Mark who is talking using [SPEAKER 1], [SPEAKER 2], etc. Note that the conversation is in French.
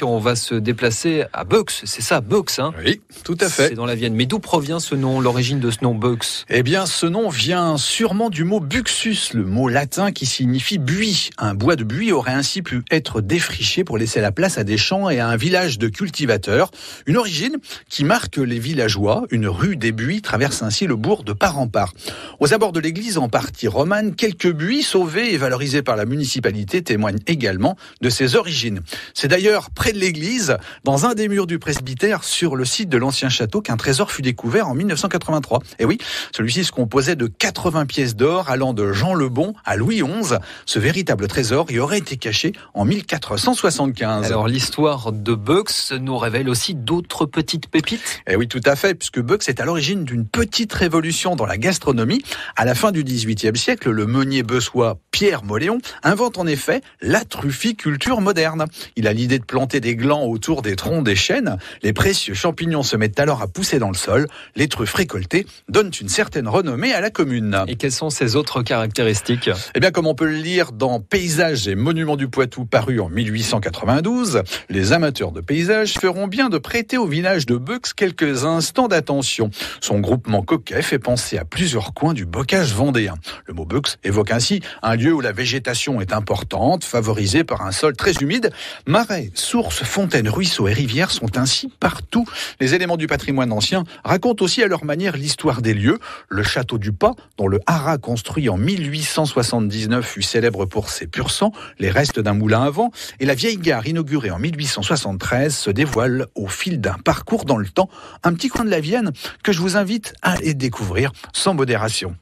[SPEAKER 1] On va se déplacer à Beux, c'est ça, Beux, hein ?
[SPEAKER 2] Oui, tout à fait.
[SPEAKER 1] C'est dans la Vienne. Mais d'où provient ce nom, l'origine de ce nom Beux ?
[SPEAKER 2] Eh bien, ce nom vient sûrement du mot buxus, le mot latin qui signifie buis. Un bois de buis aurait ainsi pu être défriché pour laisser la place à des champs et à un village de cultivateurs. Une origine qui marque les villageois. Une rue des Buis traverse ainsi le bourg de part en part. Aux abords de l'église, en partie romane, quelques buis sauvés et valorisés par la municipalité témoignent également de ses origines. C'est d'ailleurs près de l'église, dans un des murs du presbytère, sur le site de l'ancien château, qu'un trésor fut découvert en 1983. Et oui, celui-ci se composait de 80 pièces d'or allant de Jean le Bon à Louis XI. Ce véritable trésor y aurait été caché en 1475.
[SPEAKER 1] Alors l'histoire de Beux nous révèle aussi d'autres petites pépites.
[SPEAKER 2] Eh oui, tout à fait, puisque Beux est à l'origine d'une petite révolution dans la gastronomie. À la fin du XVIIIe siècle, le meunier beussois Pierre Moléon invente en effet la trufficulture moderne. Il a l'idée de planter des glands autour des troncs des chênes. Les précieux champignons se mettent alors à pousser dans le sol. Les truffes récoltées donnent une certaine renommée à la commune.
[SPEAKER 1] Et quelles sont ces autres caractéristiques ?
[SPEAKER 2] Eh bien, comme on peut le lire dans Paysages et monuments du Poitou paru en 1892, les amateurs de paysages feront bien de prêter au village de Beux quelques instants d'attention. Son groupement coquet fait penser à plusieurs coins du bocage vendéen. Le mot Beux évoque ainsi un lieu où la végétation est importante, favorisée par un sol très humide. Marais, sources, fontaines, ruisseaux et rivières sont ainsi partout. Les éléments du patrimoine ancien racontent aussi à leur manière l'histoire des lieux. Le château du Pas, dont le haras construit en 1879 fut célèbre pour ses pur sang, les restes d'un moulin à vent, et la vieille gare inaugurée en 1873 se dévoile au fil d'un parcours dans le temps. Un petit coin de la Vienne que je vous invite à aller découvrir sans modération.